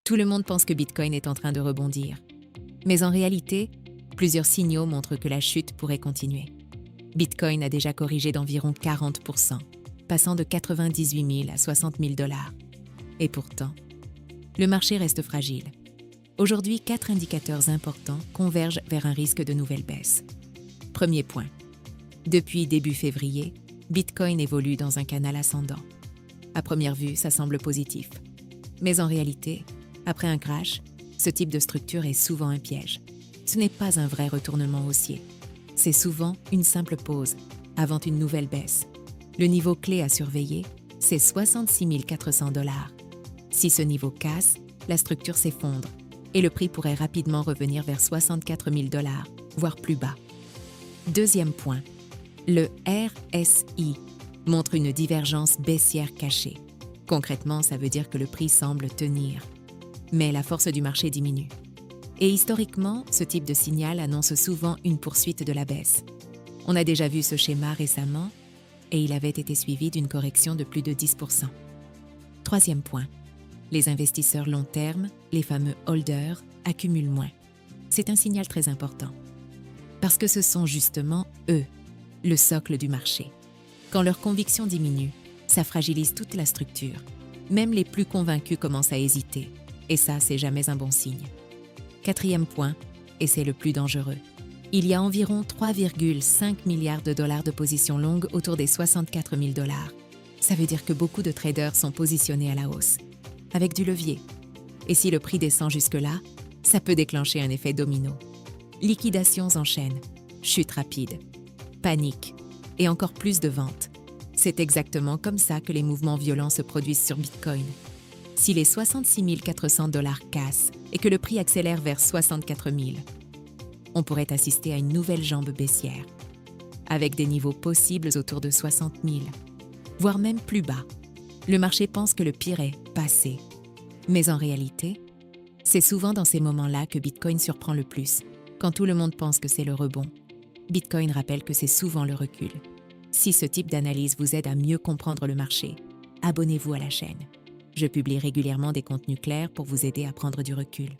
Tout le monde pense que Bitcoin est en train de rebondir. Mais en réalité, plusieurs signaux montrent que la chute pourrait continuer. Bitcoin a déjà corrigé d'environ 40%, passant de 98 000 à 60 000 dollars. Et pourtant, le marché reste fragile. Aujourd'hui, 4 indicateurs importants convergent vers un risque de nouvelle baisse. Premier point. Depuis début février, Bitcoin évolue dans un canal ascendant. À première vue, ça semble positif. Mais en réalité, après un crash, ce type de structure est souvent un piège. Ce n'est pas un vrai retournement haussier. C'est souvent une simple pause, avant une nouvelle baisse. Le niveau clé à surveiller, c'est 66 400 dollars. Si ce niveau casse, la structure s'effondre et le prix pourrait rapidement revenir vers 64 000 dollars, voire plus bas. Deuxième point, le RSI montre une divergence baissière cachée. Concrètement, ça veut dire que le prix semble tenir. Mais la force du marché diminue. Et historiquement, ce type de signal annonce souvent une poursuite de la baisse. On a déjà vu ce schéma récemment et il avait été suivi d'une correction de plus de 10%. Troisième point, les investisseurs long terme, les fameux holders, accumulent moins. C'est un signal très important. Parce que ce sont justement eux, le socle du marché. Quand leurs convictions diminuent, ça fragilise toute la structure. Même les plus convaincus commencent à hésiter. Et ça, c'est jamais un bon signe. Quatrième point, et c'est le plus dangereux. Il y a environ 3,5 milliards de dollars de positions longues autour des 64 000 dollars. Ça veut dire que beaucoup de traders sont positionnés à la hausse, avec du levier. Et si le prix descend jusque-là, ça peut déclencher un effet domino. Liquidations enchaînent, chute rapide, panique et encore plus de ventes. C'est exactement comme ça que les mouvements violents se produisent sur Bitcoin. Si les 66 400 dollars cassent et que le prix accélère vers 64 000, on pourrait assister à une nouvelle jambe baissière, avec des niveaux possibles autour de 60 000, voire même plus bas. Le marché pense que le pire est passé. Mais en réalité, c'est souvent dans ces moments-là que Bitcoin surprend le plus, quand tout le monde pense que c'est le rebond. Bitcoin rappelle que c'est souvent le recul. Si ce type d'analyse vous aide à mieux comprendre le marché, abonnez-vous à la chaîne. Je publie régulièrement des contenus clairs pour vous aider à prendre du recul.